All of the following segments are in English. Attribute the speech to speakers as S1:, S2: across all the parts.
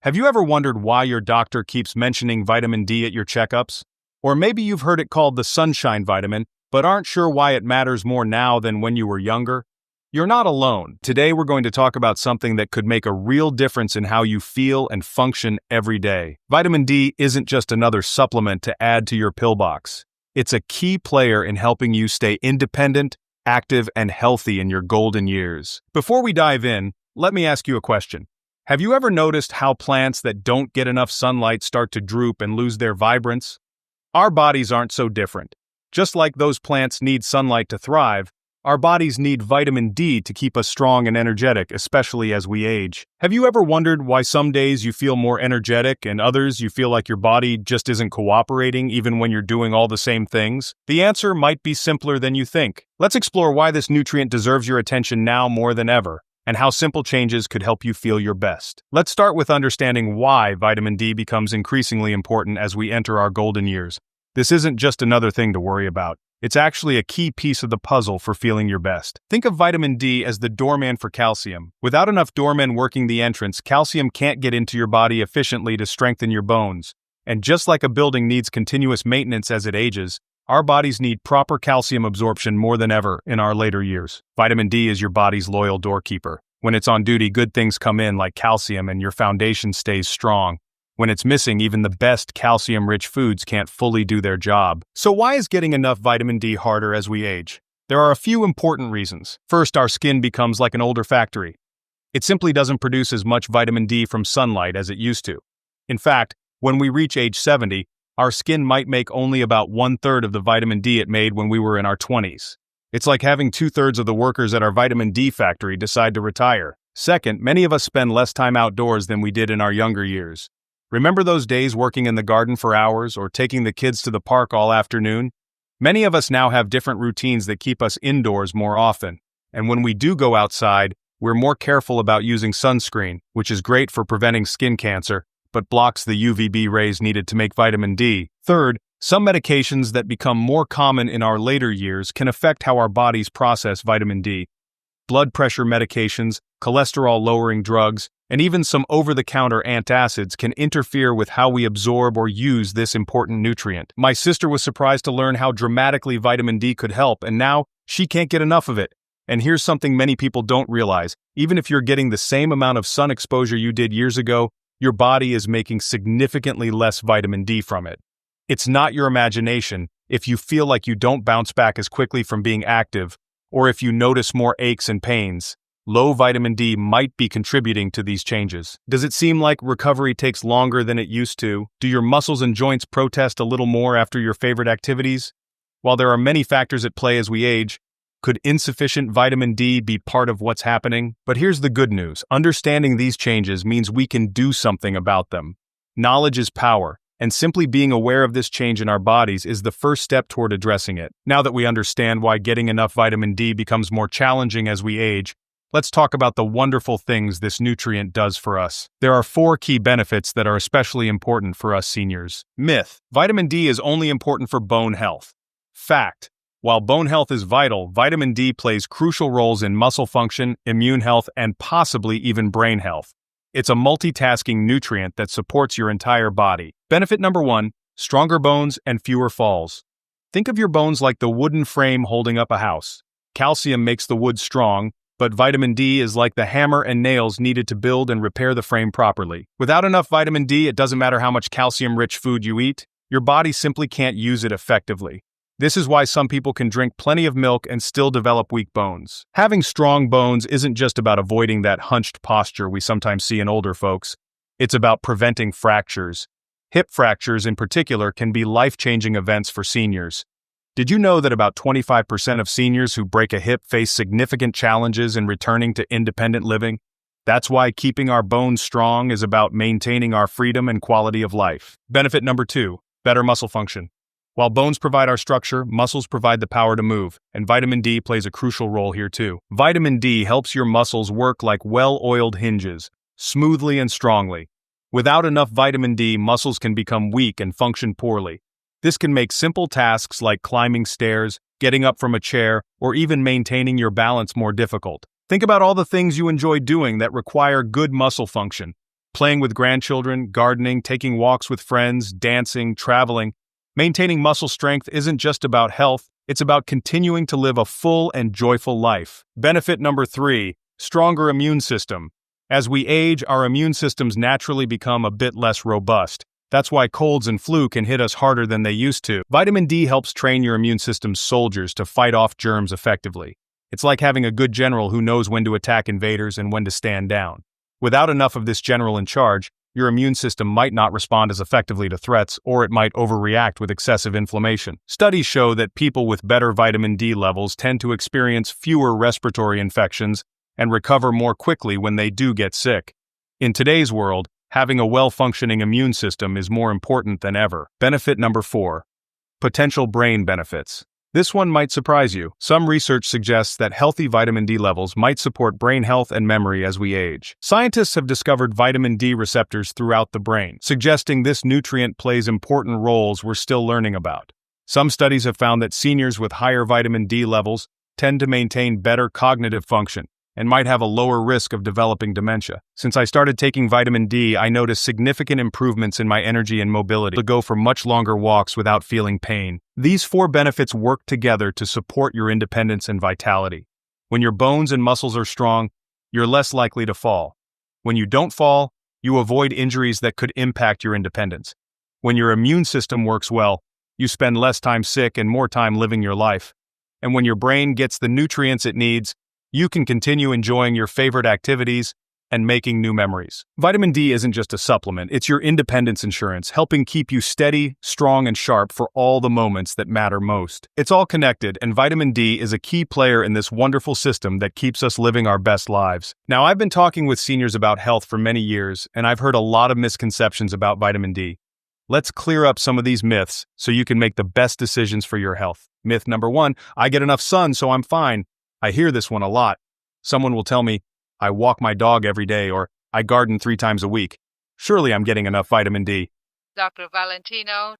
S1: Have you ever wondered why your doctor keeps mentioning vitamin D at your checkups? Or maybe you've heard it called the sunshine vitamin, but aren't sure why it matters more now than when you were younger? You're not alone. Today we're going to talk about something that could make a real difference in how you feel and function every day. Vitamin D isn't just another supplement to add to your pill box. It's a key player in helping you stay independent, active, and healthy in your golden years. Before we dive in, let me ask you a question. Have you ever noticed how plants that don't get enough sunlight start to droop and lose their vibrance? Our bodies aren't so different. Just like those plants need sunlight to thrive, our bodies need vitamin D to keep us strong and energetic, especially as we age. Have you ever wondered why some days you feel more energetic and others you feel like your body just isn't cooperating even when you're doing all the same things? The answer might be simpler than you think. Let's explore why this nutrient deserves your attention now more than ever, and how simple changes could help you feel your best. Let's start with understanding why vitamin D becomes increasingly important as we enter our golden years. This isn't just another thing to worry about. It's actually a key piece of the puzzle for feeling your best. Think of vitamin D as the doorman for calcium. Without enough doormen working the entrance, calcium can't get into your body efficiently to strengthen your bones. And just like a building needs continuous maintenance as it ages, our bodies need proper calcium absorption more than ever in our later years. Vitamin D is your body's loyal doorkeeper. When it's on duty, good things come in like calcium and your foundation stays strong. When it's missing, even the best calcium-rich foods can't fully do their job. So why is getting enough vitamin D harder as we age? There are a few important reasons. First, our skin becomes like an older factory. It simply doesn't produce as much vitamin D from sunlight as it used to. In fact, when we reach age 70, our skin might make only about 1/3 of the vitamin D it made when we were in our 20s. It's like having 2/3 of the workers at our vitamin D factory decide to retire. Second, many of us spend less time outdoors than we did in our younger years. Remember those days working in the garden for hours or taking the kids to the park all afternoon? Many of us now have different routines that keep us indoors more often. And when we do go outside, we're more careful about using sunscreen, which is great for preventing skin cancer, but blocks the UVB rays needed to make vitamin D. Third, some medications that become more common in our later years can affect how our bodies process vitamin D. Blood pressure medications, cholesterol-lowering drugs, and even some over-the-counter antacids can interfere with how we absorb or use this important nutrient. My sister was surprised to learn how dramatically vitamin D could help, and now she can't get enough of it. And here's something many people don't realize. Even if you're getting the same amount of sun exposure you did years ago, your body is making significantly less vitamin D from it. It's not your imagination if you feel like you don't bounce back as quickly from being active, or if you notice more aches and pains. Low vitamin D might be contributing to these changes. Does it seem like recovery takes longer than it used to? Do your muscles and joints protest a little more after your favorite activities? While there are many factors at play as we age, could insufficient vitamin D be part of what's happening? But here's the good news. Understanding these changes means we can do something about them. Knowledge is power, and simply being aware of this change in our bodies is the first step toward addressing it. Now that we understand why getting enough vitamin D becomes more challenging as we age, let's talk about the wonderful things this nutrient does for us. There are 4 key benefits that are especially important for us seniors. Myth: vitamin D is only important for bone health. Fact: while bone health is vital, vitamin D plays crucial roles in muscle function, immune health, and possibly even brain health. It's a multitasking nutrient that supports your entire body. Benefit number 1: stronger bones and fewer falls. Think of your bones like the wooden frame holding up a house. Calcium makes the wood strong, but vitamin D is like the hammer and nails needed to build and repair the frame properly. Without enough vitamin D, it doesn't matter how much calcium-rich food you eat, your body simply can't use it effectively. This is why some people can drink plenty of milk and still develop weak bones. Having strong bones isn't just about avoiding that hunched posture we sometimes see in older folks. It's about preventing fractures. Hip fractures in particular can be life-changing events for seniors. Did you know that about 25% of seniors who break a hip face significant challenges in returning to independent living? That's why keeping our bones strong is about maintaining our freedom and quality of life. Benefit number 2: better muscle function. While bones provide our structure, muscles provide the power to move, and vitamin D plays a crucial role here too. Vitamin D helps your muscles work like well-oiled hinges, smoothly and strongly. Without enough vitamin D, muscles can become weak and function poorly. This can make simple tasks like climbing stairs, getting up from a chair, or even maintaining your balance more difficult. Think about all the things you enjoy doing that require good muscle function. Playing with grandchildren, gardening, taking walks with friends, dancing, traveling. Maintaining muscle strength isn't just about health, it's about continuing to live a full and joyful life. Benefit number 3, stronger immune system. As we age, our immune systems naturally become a bit less robust. That's why colds and flu can hit us harder than they used to. Vitamin D helps train your immune system's soldiers to fight off germs effectively. It's like having a good general who knows when to attack invaders and when to stand down. Without enough of this general in charge, your immune system might not respond as effectively to threats, or it might overreact with excessive inflammation. Studies show that people with better vitamin D levels tend to experience fewer respiratory infections and recover more quickly when they do get sick. In today's world, having a well-functioning immune system is more important than ever. Benefit number 4, potential brain benefits. This one might surprise you. Some research suggests that healthy vitamin D levels might support brain health and memory as we age. Scientists have discovered vitamin D receptors throughout the brain, suggesting this nutrient plays important roles we're still learning about. Some studies have found that seniors with higher vitamin D levels tend to maintain better cognitive function and might have a lower risk of developing dementia. Since I started taking vitamin D, I noticed significant improvements in my energy and mobility to go for much longer walks without feeling pain. These 4 benefits work together to support your independence and vitality. When your bones and muscles are strong, you're less likely to fall. When you don't fall, you avoid injuries that could impact your independence. When your immune system works well, you spend less time sick and more time living your life. And when your brain gets the nutrients it needs, you can continue enjoying your favorite activities and making new memories. Vitamin D isn't just a supplement, it's your independence insurance, helping keep you steady, strong, and sharp for all the moments that matter most. It's all connected, and vitamin D is a key player in this wonderful system that keeps us living our best lives. Now, I've been talking with seniors about health for many years, and I've heard a lot of misconceptions about vitamin D. Let's clear up some of these myths so you can make the best decisions for your health. Myth number 1, I get enough sun, so I'm fine. I hear this one a lot. Someone will tell me, I walk my dog every day, or I garden 3 times a week. Surely I'm getting enough vitamin D.
S2: Dr. Valentino.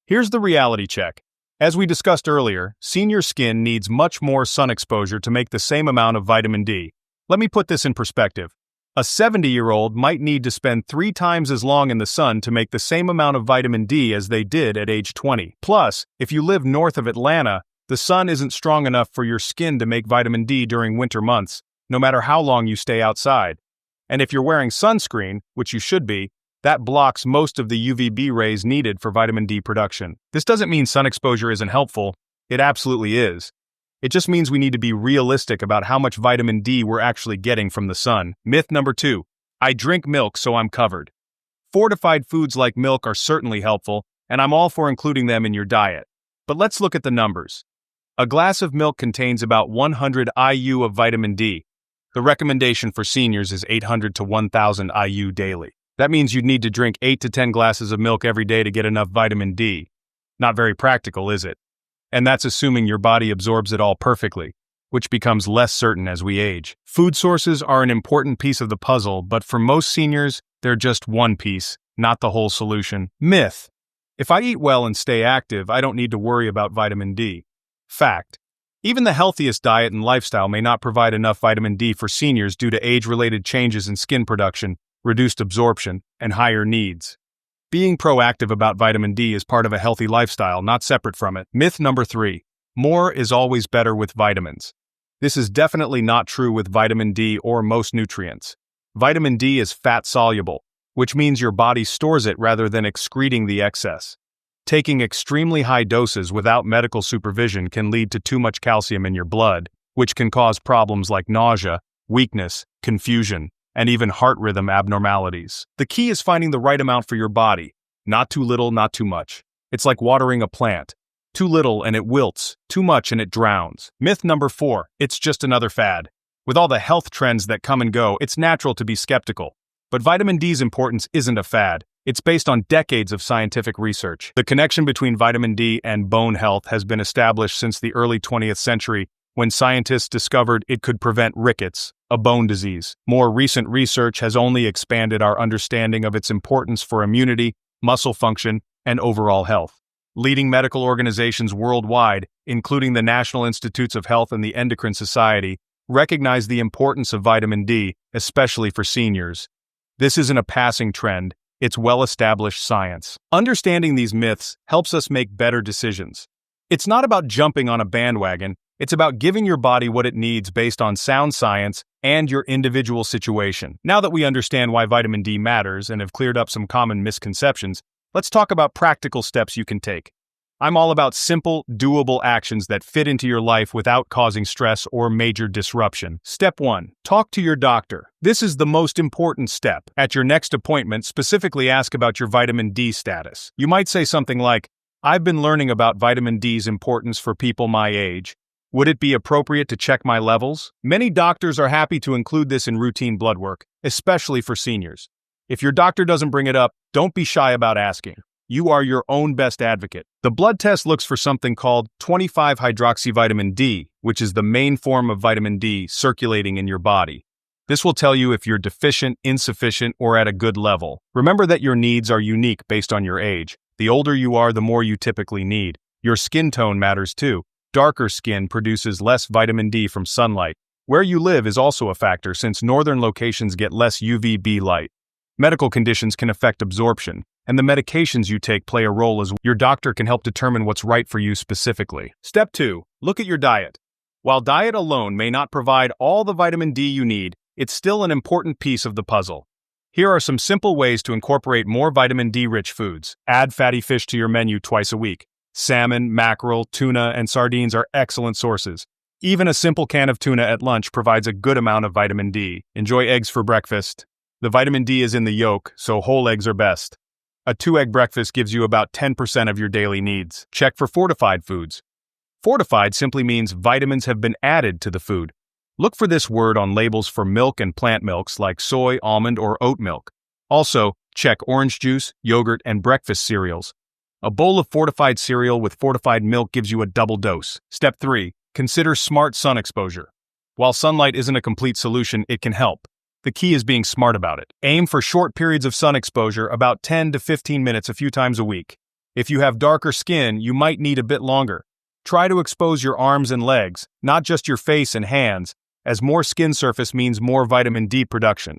S1: Here's the reality check. As we discussed earlier, senior skin needs much more sun exposure to make the same amount of vitamin D. Let me put this in perspective. A 70-year-old might need to spend 3 times as long in the sun to make the same amount of vitamin D as they did at age 20. Plus, if you live north of Atlanta, the sun isn't strong enough for your skin to make vitamin D during winter months, no matter how long you stay outside. And if you're wearing sunscreen, which you should be, that blocks most of the UVB rays needed for vitamin D production. This doesn't mean sun exposure isn't helpful. It absolutely is. It just means we need to be realistic about how much vitamin D we're actually getting from the sun. Myth number 2, I drink milk so I'm covered. Fortified foods like milk are certainly helpful, and I'm all for including them in your diet. But let's look at the numbers. A glass of milk contains about 100 IU of vitamin D. The recommendation for seniors is 800 to 1000 IU daily. That means you'd need to drink 8 to 10 glasses of milk every day to get enough vitamin D. Not very practical, is it? And that's assuming your body absorbs it all perfectly, which becomes less certain as we age. Food sources are an important piece of the puzzle, but for most seniors, they're just one piece, not the whole solution. Myth: if I eat well and stay active, I don't need to worry about vitamin D. Fact: even the healthiest diet and lifestyle may not provide enough vitamin D for seniors due to age-related changes in skin production, reduced absorption, and higher needs. Being proactive about vitamin D is part of a healthy lifestyle, not separate from it. Myth number 3, more is always better with vitamins. This is definitely not true with vitamin D or most nutrients. Vitamin D is fat-soluble, which means your body stores it rather than excreting the excess. Taking extremely high doses without medical supervision can lead to too much calcium in your blood, which can cause problems like nausea, weakness, confusion, and even heart rhythm abnormalities. The key is finding the right amount for your body. Not too little, not too much. It's like watering a plant. Too little and it wilts, too much and it drowns. Myth number 4, it's just another fad. With all the health trends that come and go, it's natural to be skeptical. But vitamin D's importance isn't a fad. It's based on decades of scientific research. The connection between vitamin D and bone health has been established since the early 20th century, when scientists discovered it could prevent rickets, a bone disease. More recent research has only expanded our understanding of its importance for immunity, muscle function, and overall health. Leading medical organizations worldwide, including the National Institutes of Health and the Endocrine Society, Recognize the importance of vitamin D, especially for seniors. This isn't a passing trend, it's well-established science. Understanding these myths helps us make better decisions. It's not about jumping on a bandwagon, it's about giving your body what it needs based on sound science and your individual situation. Now that we understand why vitamin D matters and have cleared up some common misconceptions, let's talk about practical steps you can take. I'm all about simple, doable actions that fit into your life without causing stress or major disruption. Step 1. Talk to your doctor. This is the most important step. At your next appointment, specifically ask about your vitamin D status. You might say something like, "I've been learning about vitamin D's importance for people my age. Would it be appropriate to check my levels?" Many doctors are happy to include this in routine blood work, especially for seniors. If your doctor doesn't bring it up, don't be shy about asking. You are your own best advocate. The blood test looks for something called 25-hydroxyvitamin D, which is the main form of vitamin D circulating in your body. This will tell you if you're deficient, insufficient, or at a good level. Remember that your needs are unique based on your age. The older you are, the more you typically need. Your skin tone matters too. Darker skin produces less vitamin D from sunlight. Where you live is also a factor since northern locations get less UVB light. Medical conditions can affect absorption, and the medications you take play a role as well. Your doctor can help determine what's right for you specifically. Step 2. Look at your diet. While diet alone may not provide all the vitamin D you need, it's still an important piece of the puzzle. Here are some simple ways to incorporate more vitamin D-rich foods. Add fatty fish to your menu twice a week. Salmon, mackerel, tuna, and sardines are excellent sources. Even a simple can of tuna at lunch provides a good amount of vitamin D. Enjoy eggs for breakfast. The vitamin D is in the yolk, so whole eggs are best. A 2-egg breakfast gives you about 10% of your daily needs. Check for fortified foods. Fortified simply means vitamins have been added to the food. Look for this word on labels for milk and plant milks like soy, almond, or oat milk. Also, check orange juice, yogurt, and breakfast cereals. A bowl of fortified cereal with fortified milk gives you a double dose. Step 3. Consider smart sun exposure. While sunlight isn't a complete solution, it can help. The key is being smart about it. Aim for short periods of sun exposure, about 10 to 15 minutes a few times a week. If you have darker skin, you might need a bit longer. Try to expose your arms and legs, not just your face and hands, as more skin surface means more vitamin D production.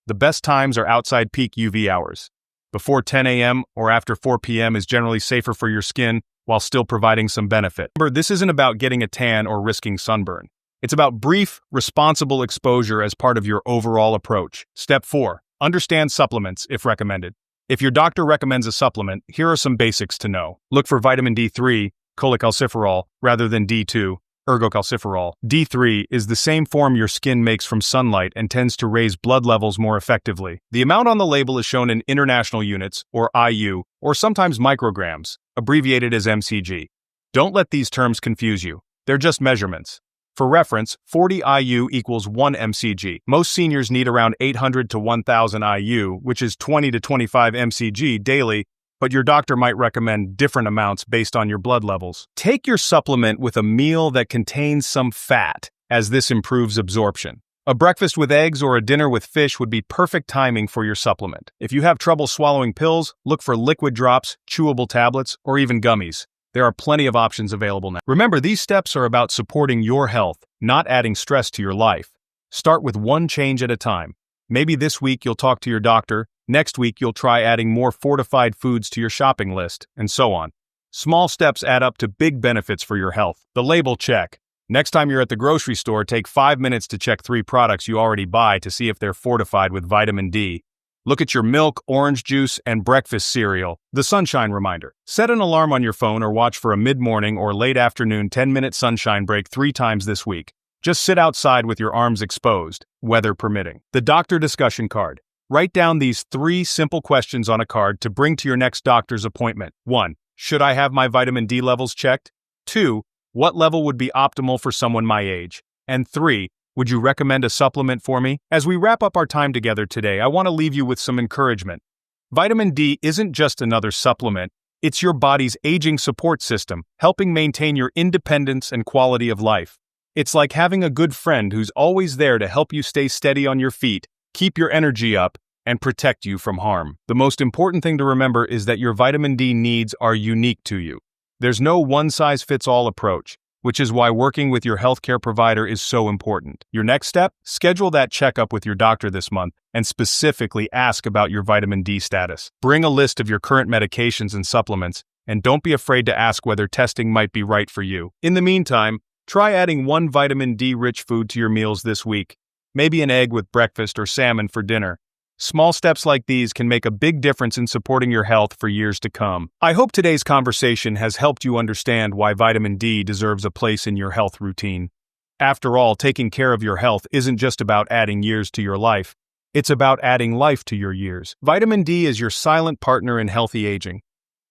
S1: The best times are outside peak UV hours. Before 10 a.m. or after 4 p.m. is generally safer for your skin while still providing some benefit. Remember, this isn't about getting a tan or risking sunburn. It's about brief, responsible exposure as part of your overall approach. Step 4. Understand supplements, if recommended. If your doctor recommends a supplement, here are some basics to know. Look for vitamin D3, cholecalciferol, rather than D2, ergocalciferol. D3 is the same form your skin makes from sunlight and tends to raise blood levels more effectively. The amount on the label is shown in international units, or IU, or sometimes micrograms, abbreviated as mcg. Don't let these terms confuse you. They're just measurements. For reference, 40 IU equals 1 mcg. Most seniors need around 800 to 1000 IU, which is 20 to 25 mcg daily, but your doctor might recommend different amounts based on your blood levels. Take your supplement with a meal that contains some fat, as this improves absorption. A breakfast with eggs or a dinner with fish would be perfect timing for your supplement. If you have trouble swallowing pills, look for liquid drops, chewable tablets, or even gummies. There are plenty of options available now. Remember, these steps are about supporting your health, not adding stress to your life. Start with one change at a time. Maybe this week you'll talk to your doctor, next week you'll try adding more fortified foods to your shopping list, and so on. Small steps add up to big benefits for your health. The label check. Next time you're at the grocery store, take 5 minutes to check 3 products you already buy to see if they're fortified with vitamin D. Look at your milk, orange juice, and breakfast cereal. The sunshine reminder. Set an alarm on your phone or watch for a mid-morning or late afternoon 10-minute sunshine break 3 times this week. Just sit outside with your arms exposed, weather permitting. The doctor discussion card. Write down these 3 simple questions on a card to bring to your next doctor's appointment. 1. Should I have my vitamin D levels checked? 2. What level would be optimal for someone my age? And 3. Would you recommend a supplement for me? As we wrap up our time together today, I want to leave you with some encouragement. Vitamin D isn't just another supplement, it's your body's aging support system, helping maintain your independence and quality of life. It's like having a good friend who's always there to help you stay steady on your feet, keep your energy up, and protect you from harm. The most important thing to remember is that your vitamin D needs are unique to you. There's no one-size-fits-all approach. which is why working with your healthcare provider is so important. Your next step? Schedule that checkup with your doctor this month and specifically ask about your vitamin D status. Bring a list of your current medications and supplements, and don't be afraid to ask whether testing might be right for you. In the meantime, try adding one vitamin D-rich food to your meals this week, maybe an egg with breakfast or salmon for dinner. Small steps like these can make a big difference in supporting your health for years to come. I hope today's conversation has helped you understand why vitamin D deserves a place in your health routine. After all, taking care of your health isn't just about adding years to your life. It's about adding life to your years. Vitamin D is your silent partner in healthy aging,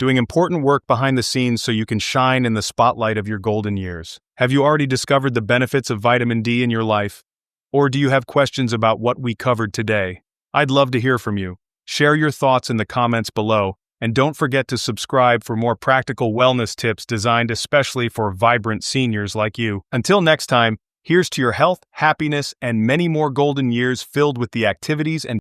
S1: doing important work behind the scenes so you can shine in the spotlight of your golden years. Have you already discovered the benefits of vitamin D in your life? Or do you have questions about what we covered today? I'd love to hear from you. Share your thoughts in the comments below, and don't forget to subscribe for more practical wellness tips designed especially for vibrant seniors like you. Until next time, here's to your health, happiness, and many more golden years filled with the activities and